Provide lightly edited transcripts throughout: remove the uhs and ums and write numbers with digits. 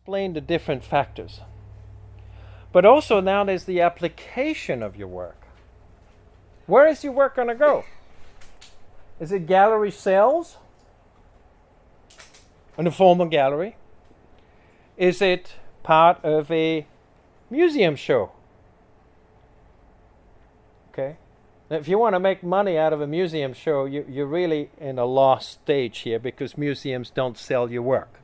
explained the different factors. But also now there's the application of your work. Where is your work going to go? Is it gallery sales in a formal gallery? Is it part of a museum show? Okay. Now, if you want to make money out of a museum show, you're really in a lost stage here, because museums don't sell your work.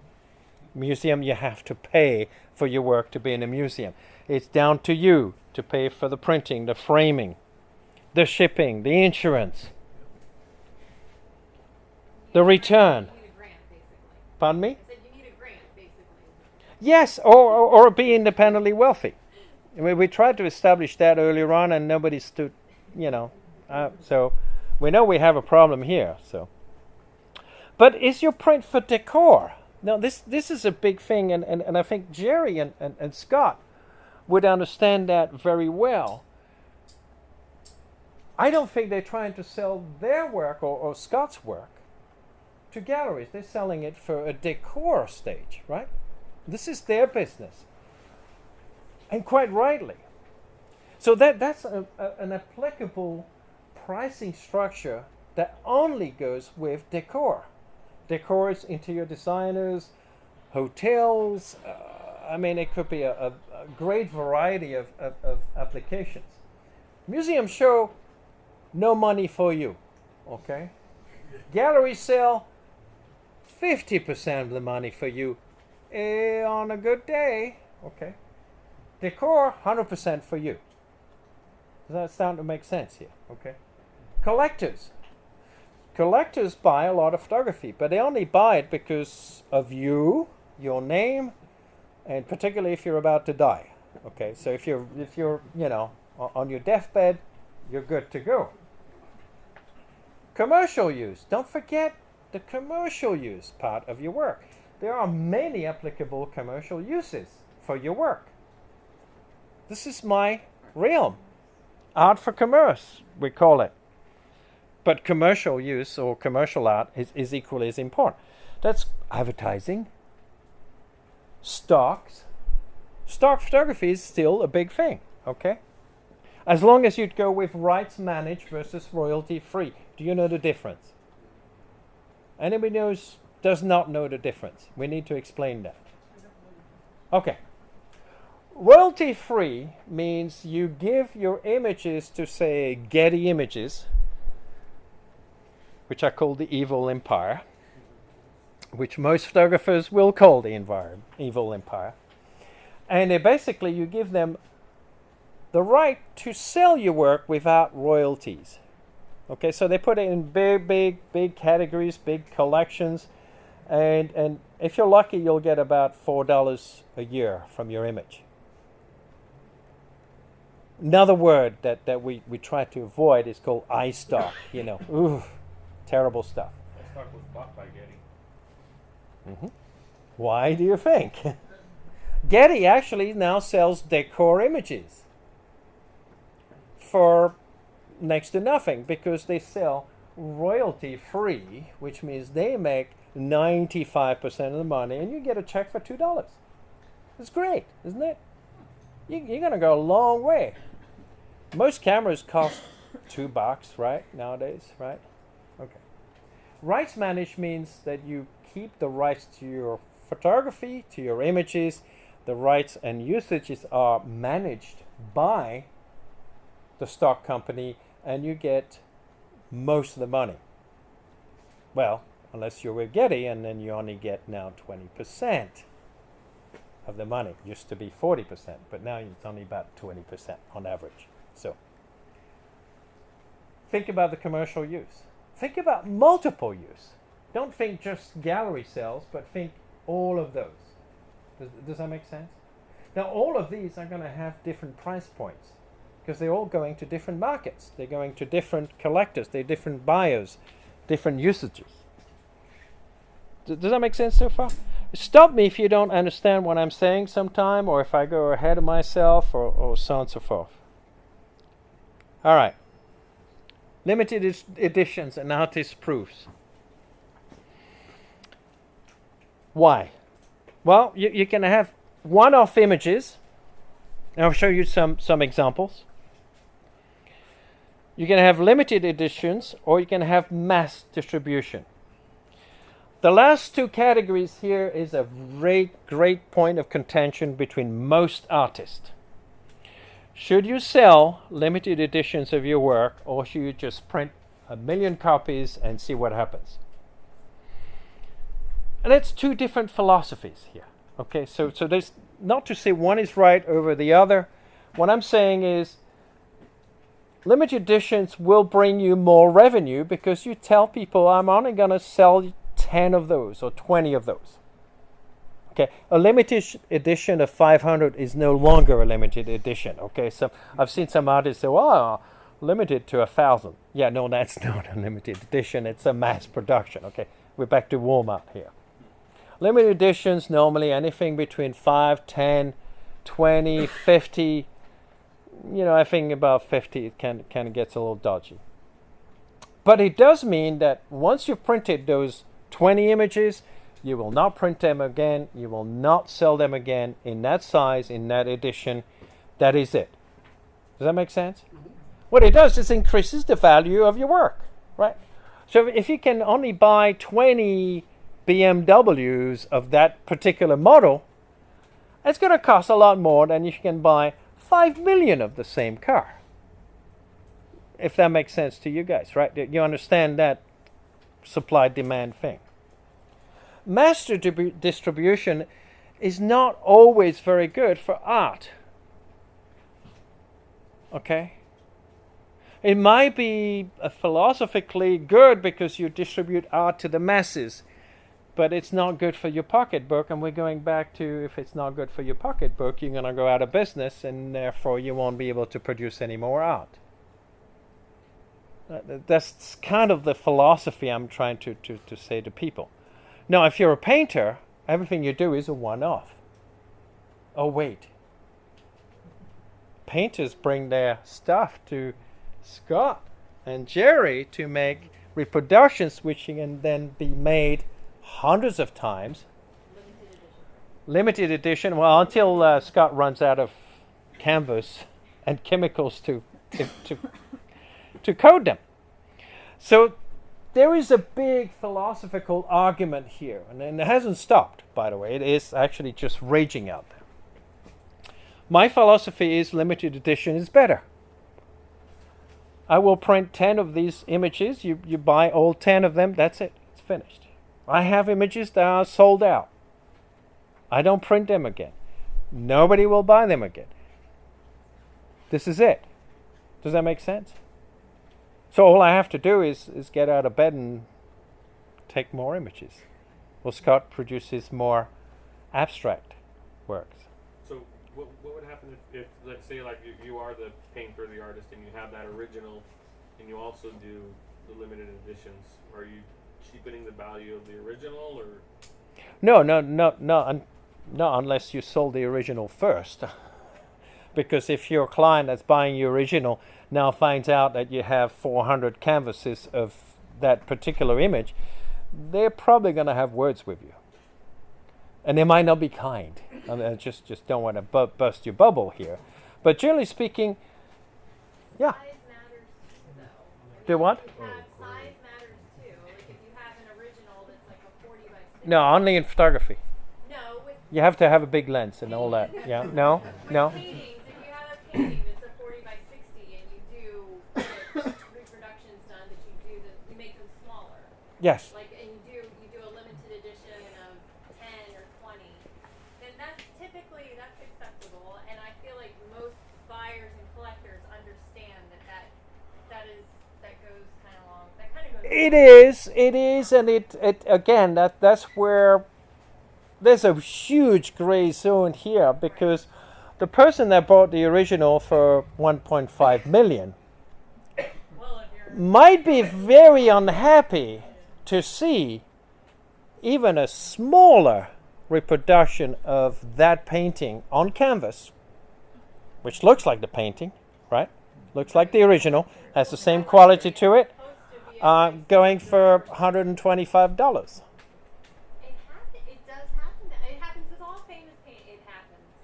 Museum, you have to pay for your work to be in a museum. It's down to you to pay for the printing, the framing, the shipping, the insurance, the return. You need a grant, basically. Pardon me? I said you need a grant, basically. Yes, or be independently wealthy. I mean, we tried to establish that earlier on, and nobody stood, so we know we have a problem here. So, but is your print for decor? Now, this is a big thing, and I think Jerry and Scott would understand that very well. I don't think they're trying to sell their work or Scott's work to galleries. They're selling it for a decor stage, right? This is their business, and quite rightly. So that's an applicable pricing structure that only goes with decor. Decor is interior designers, hotels. I mean, it could be a great variety of applications. Museum show, no money for you, okay? Gallery sale, 50% of the money for you on a good day, okay? Decor, 100% for you. Does that sound to make sense here? Okay. Collectors. Collectors buy a lot of photography, but they only buy it because of you, your name, and particularly if you're about to die. Okay, so if you're on your deathbed, you're good to go. Commercial use. Don't forget the commercial use part of your work. There are many applicable commercial uses for your work. This is my realm. Art for commerce, we call it. But commercial use or commercial art is equally as important. That's advertising, stocks. Stock photography is still a big thing, okay? As long as you'd go with rights managed versus royalty free. Do you know the difference? Anybody does not know the difference? We need to explain that. Okay. Royalty free means you give your images to, say, Getty Images, which I call the evil empire, which most photographers will call the evil empire. And basically you give them the right to sell your work without royalties. Okay, so they put it in big categories, big collections, and if you're lucky, you'll get about $4 a year from your image. Another word that we try to avoid is called iStock. Ooh, terrible stuff. iStock was bought by Getty. Mm-hmm. Why do you think? Getty actually now sells decor images for next to nothing, because they sell royalty free, which means they make 95% of the money, and you get a check for $2. It's great, isn't it? You're going to go a long way. Most cameras cost $2, right, nowadays, right? Okay. Rights managed means that you keep the rights to your photography, to your images. The rights and usages are managed by the stock company, and you get most of the money. Well, unless you're with Getty, and then you only get now 20% of the money. It used to be 40%, but now it's only about 20% on average. So think about the commercial use. Think about multiple use. Don't think just gallery sales, but think all of those. Does that make sense? Now, all of these are going to have different price points, because they're all going to different markets. They're going to different collectors. They're different buyers, different usages. Does that make sense so far? Stop me if you don't understand what I'm saying sometime, or if I go ahead of myself, or so on and so forth. All right. Limited editions and artist proofs. Why? Well, you can have one-off images. And I'll show you some examples. You can have limited editions, or you can have mass distribution. The last two categories here is a great point of contention between most artists. Should you sell limited editions of your work, or should you just print 1 million copies and see what happens? And it's two different philosophies here. Okay, so there's not to say one is right over the other. What I'm saying is limited editions will bring you more revenue because you tell people I'm only going to sell 10 of those or 20 of those. Okay, a limited edition of 500 is no longer a limited edition. Okay, so I've seen some artists say, "Oh, limited to 1,000." Yeah, no, that's not a limited edition. It's a mass production. Okay, we're back to Walmart here. Limited editions normally anything between 5, 10, 20, 50. You know, I think about 50 it kind of gets a little dodgy. But it does mean that once you've printed those 20 images, you will not print them again. You will not sell them again in that size, in that edition. That is it. Does that make sense? Mm-hmm. What it does is increases the value of your work, right? So if you can only buy 20 BMWs of that particular model, it's going to cost a lot more than if you can buy 5 million of the same car. If that makes sense to you guys, right? You understand that supply-demand thing. Mass distribution is not always very good for art. Okay? It might be philosophically good because you distribute art to the masses, but it's not good for your pocketbook, and we're going back to if it's not good for your pocketbook, you're going to go out of business, and therefore you won't be able to produce any more art. That's kind of the philosophy I'm trying to say to people. Now, if you're a painter, everything you do is a one-off. Oh, wait. Painters bring their stuff to Scott and Jerry to make reproductions which can then be made hundreds of times. Limited edition. Well, until Scott runs out of canvas and chemicals to code them. So there is a big philosophical argument here, and it hasn't stopped, by the way. It is actually just raging out there. My philosophy is limited edition is better. I will print 10 of these images. You buy all 10 of them. That's it. It's finished. I have images that are sold out. I don't print them again. Nobody will buy them again. This is it. Does that make sense? So all I have to do is get out of bed and take more images. Well, Scott produces more abstract works. So what would happen if let's say, like, you are the painter, the artist, and you have that original, and you also do the limited editions? Are you cheapening the value of the original, or? No, unless you sold the original first. Because if your client that's buying your original now finds out that you have 400 canvases of that particular image, they're probably going to have words with you. And they might not be kind. I just don't want to burst your bubble here. But generally speaking, yeah. Size matters too, though. Do what? Size matters too. Like if you have an original that's like a 40 by 60. No, only in photography. No, with You have to have a big lens and all that. Yeah, no. paintings, if you have a painting that's a 40 by 60 and you do reproductions done, that you make them smaller. Yes. Like, and you do a limited edition of 10 or 20, then that's acceptable. And I feel like most buyers and collectors understand that goes kind of long. That kind of goes. It is, and it again that's where there's a huge gray zone here, because the person that bought the original for 1.5 million might be very unhappy to see even a smaller reproduction of that painting on canvas, which looks like the painting, right? Looks like the original, has the same quality to it, going for $125. It does happen. It happens with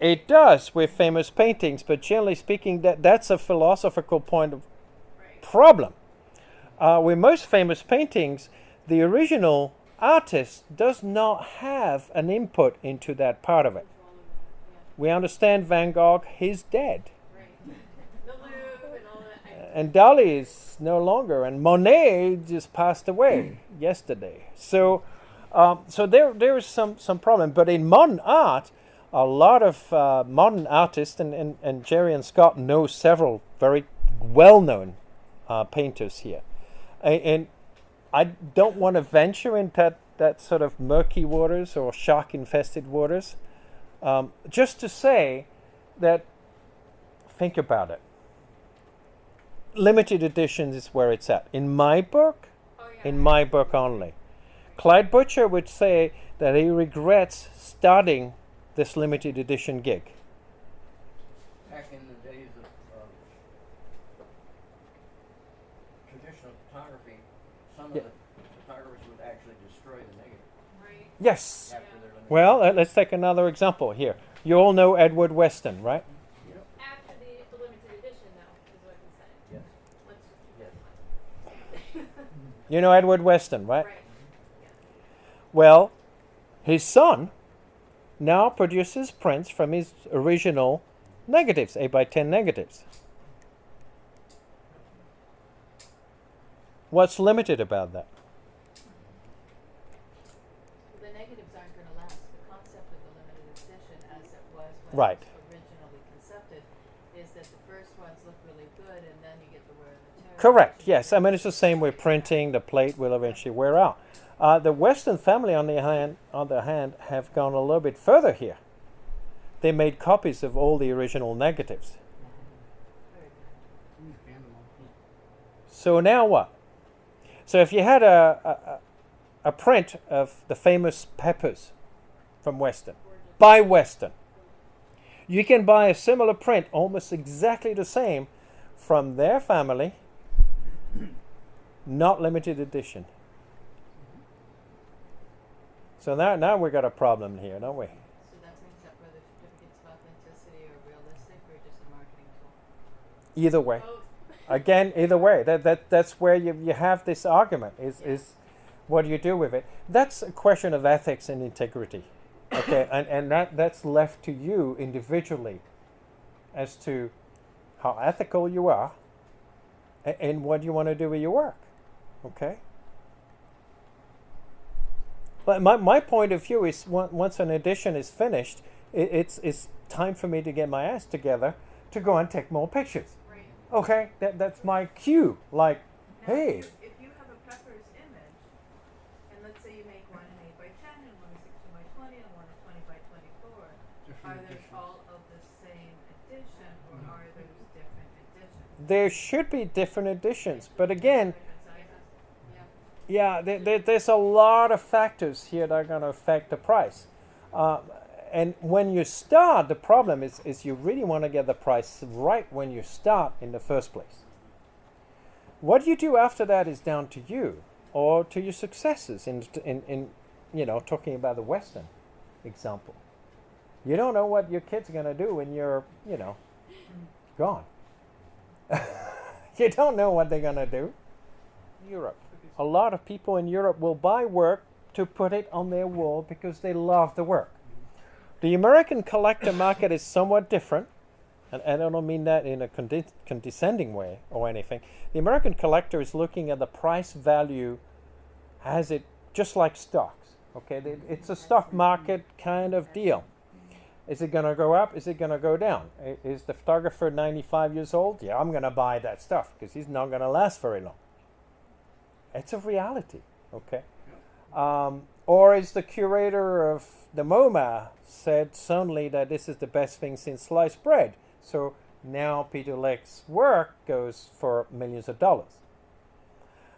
It does with famous paintings, but generally speaking, that's a philosophical point of Right. problem. With most famous paintings, the original artist does not have an input into that part of it. We understand Van Gogh, he's dead. Right. The Louvre and all that. And Dali is no longer, and Monet just passed away yesterday. So there is some problem. But in modern art, a lot of modern artists, and Jerry and Scott know several very well-known painters here. And I don't want to venture into that sort of murky waters or shark-infested waters. Just to say that, think about it. Limited editions is where it's at. In my book, Oh, yeah. in my book only. Clyde Butcher would say that he regrets starting this limited edition gig. Back in the days of traditional photography, some Yeah. of the photographers would actually destroy the negative Right. Yes. after their limited. Well, let's take another example here. You all know Edward Weston, right? Yep. After the limited edition, though, is what he said. Yes. Let's just Yes. You know Edward Weston, right? Right. Well, his son now produces prints from his original negatives, 8x10 negatives. What's limited about that? The negatives aren't going to last. The concept of the limited edition, as it was when Right. it was originally concepted, is that the first ones look really good, and then you get the wear and the tear. Correct, yes. I mean, it's the same with printing. The plate will eventually wear out. The Weston family, on the other hand, have gone a little bit further here. They made copies of all the original negatives. Very good. So now what? So if you had a print of the famous peppers from Weston, by Weston, you can buy a similar print, almost exactly the same, from their family, not limited edition. So now we've got a problem here, don't we? So that brings up whether certificates of authenticity are realistic or just a marketing tool. Either way. Both. Again, either way, that's where you have this argument is what do you do with it? That's a question of ethics and integrity, okay, and that's left to you individually as to how ethical you are and what you want to do with your work, okay. But my point of view is once an edition is finished, it's time for me to get my ass together to go and take more pictures. Right. Okay, that's my cue. Like, Now, hey, if you have a Pepper's image, and let's say you make one in 8x10 and one in 16x20 and one in 20x24, are they all of the same edition or are there different editions? there should be different editions, but again, Different sizes? Yeah. there's a lot of factors here that are going to affect the price. And when you start, the problem is you really want to get the price right when you start in the first place. What you do after that is down to you or to your successors in talking about the Western example. You don't know what your kids are going to do when you're, gone. You don't know what they're going to do. Europe. A lot of people in Europe will buy work to put it on their wall because they love the work. The American collector market is somewhat different, and I don't mean that in a condescending way or anything. The American collector is looking at the price value, has it just like stocks. Okay, it's a stock market kind of deal. Is it going to go up? Is it going to go down? Is the photographer 95 years old? Yeah, I'm going to buy that stuff because he's not going to last very long. It's a reality, okay? Or is the curator of the MoMA said suddenly that this is the best thing since sliced bread? So now Peter Leck's work goes for millions of dollars.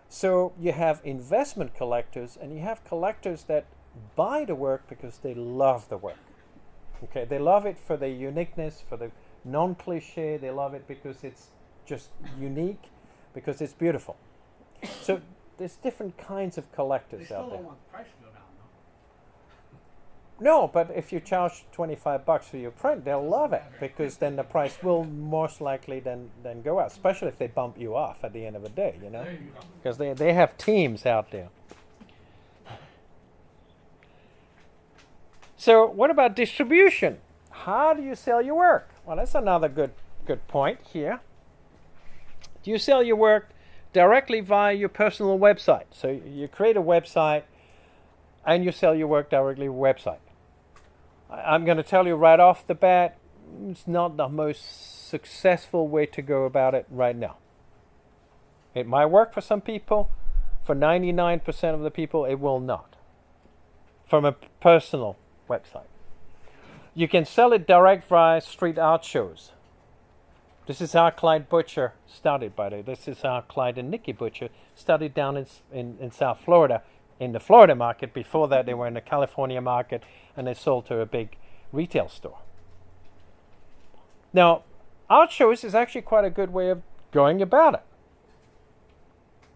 So you have investment collectors and you have collectors that buy the work because they love the work. Okay, they love it for the uniqueness, for the non-cliche. They love it because it's just unique, because it's beautiful. So there's different kinds of They collectors still out there. don't want the price to go down, No, but if you charge $25 for your print, they'll love it because then the price will most likely then go up, especially if they bump you off at the end of the day, you know, because they have teams out there. So what about distribution? How do you sell your work? Well, that's another good point here. Do you sell your work directly via your personal website? So you create a website and you sell your work directly via website. I'm going to tell you right off the bat, it's not the most successful way to go about it right now. It might work for some people. For 99% of the people, it will not. From a personal website. You can sell it direct via street art shows. This is how Clyde Butcher started, by the way. This is how Clyde and Nikki Butcher started down in South Florida, in the Florida market. Before that, they were in the California market, and they sold to a big retail store. Now, art shows is actually quite a good way of going about it.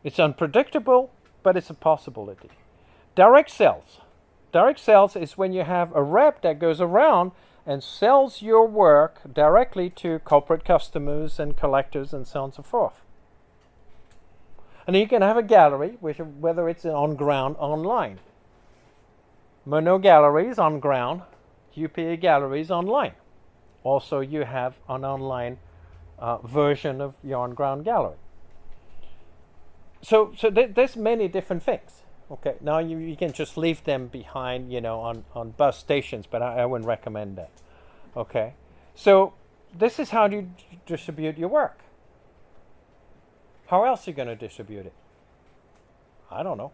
It's unpredictable, but it's a possibility. Direct sales. Direct sales is when you have a rep that goes around and sells your work directly to corporate customers and collectors and so on and so forth. And then you can have a gallery, whether it's on ground or online. Mono galleries on ground, UPA galleries online. Also, you have an online version of your on ground gallery. So there's many different things. Okay, now you can just leave them behind, you know, on bus stations, but I wouldn't recommend that. Okay, so this is how you distribute your work. How else are you going to distribute it? I don't know.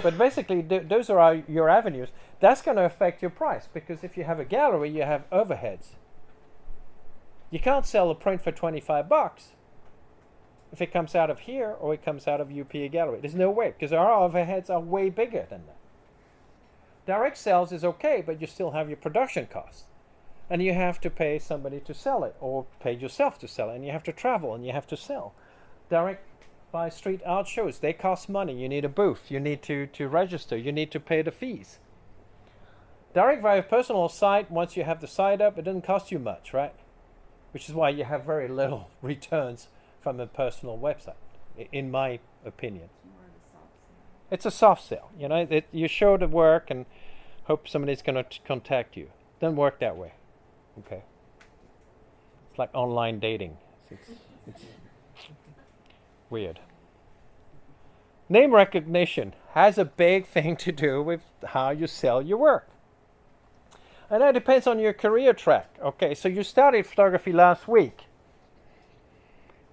But basically, those are your avenues. That's going to affect your price, because if you have a gallery, you have overheads. You can't sell a print for $25 if it comes out of here or it comes out of UPA Gallery. There's no way, because our overheads are way bigger than that. Direct sales is okay, but you still have your production costs. And you have to pay somebody to sell it, or pay yourself to sell it, and you have to travel and you have to sell. Direct by street art shows, they cost money. You need a booth, you need to register, you need to pay the fees. Direct via personal site, once you have the site up, it doesn't cost you much, right? Which is why you have very little returns from a personal website, in my opinion. It's a soft sell. You know, you show the work and hope somebody's going to contact you. Doesn't work that way. Okay. It's like online dating. It's weird. Name recognition has a big thing to do with how you sell your work. And that depends on your career track. Okay, so you started photography last week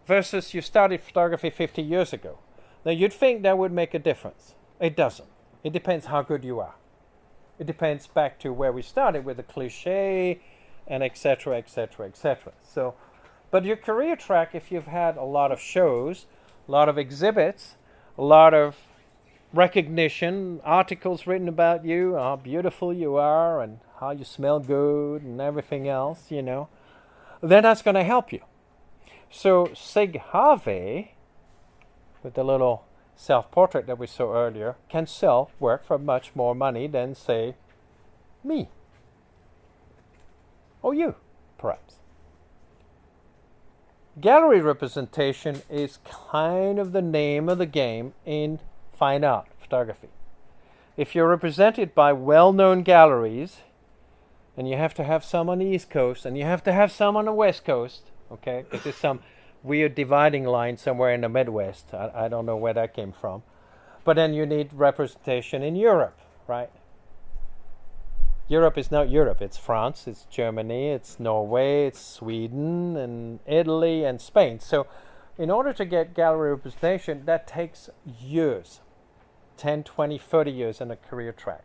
versus you started photography 50 years ago. Now, you'd think that would make a difference. It doesn't. It depends how good you are. It depends back to where we started with the cliche and etc., etc., etc. So, but your career track, if you've had a lot of shows, a lot of exhibits, a lot of recognition, articles written about you, how beautiful you are and how you smell good and everything else, you know, then that's going to help you. So Sig Harvey, with the little self-portrait that we saw earlier, can sell work for much more money than, say, me. Or you, perhaps. Gallery representation is kind of the name of the game in fine art photography. If you're represented by well-known galleries, and you have to have some on the East Coast, and you have to have some on the West Coast, okay, because there's some weird dividing line somewhere in the Midwest. I don't know where that came from. But then you need representation in Europe, right? Europe is not Europe. It's France, it's Germany, it's Norway, it's Sweden, and Italy, and Spain. So in order to get gallery representation, that takes years. 10, 20, 30 years in a career track.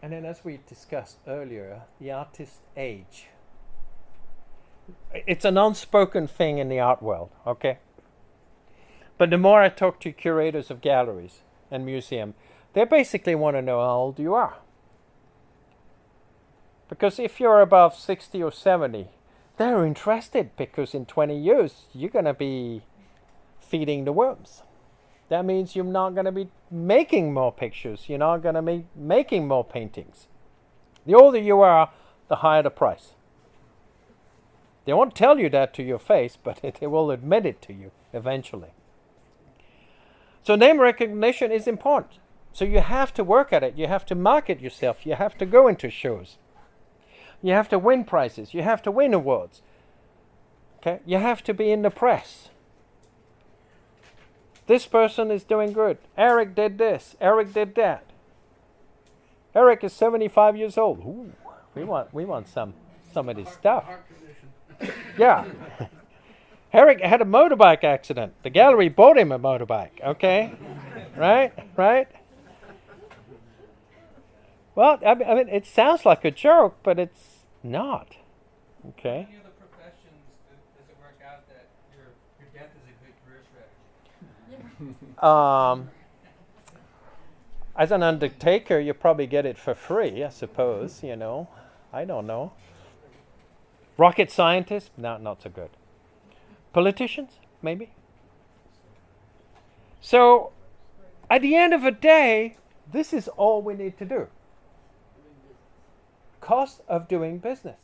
And then, as we discussed earlier, the artist age. It's an unspoken thing in the art world, okay? But the more I talk to curators of galleries and museums, they basically want to know how old you are. Because if you're above 60 or 70, they're interested, because in 20 years, you're going to be feeding the worms. That means you're not going to be making more pictures. You're not going to be making more paintings. The older you are, the higher the price. They won't tell you that to your face, but they will admit it to you eventually. So name recognition is important. So you have to work at it. You have to market yourself. You have to go into shows. You have to win prizes. You have to win awards. Okay? You have to be in the press. This person is doing good. Eric did this. Eric did that. Eric is 75 years old. Ooh, we want some of this stuff. Yeah. Eric had a motorbike accident. The gallery bought him a motorbike. Okay? Right? Well, I mean, it sounds like a joke, but it's not. Okay? Any other professions, does it work out that your death is a good career strategy? As an undertaker, you probably get it for free, I suppose, you know. I don't know. Rocket scientists? No, not so good. Politicians? Maybe. So, at the end of the day, this is all we need to do. Cost of doing business.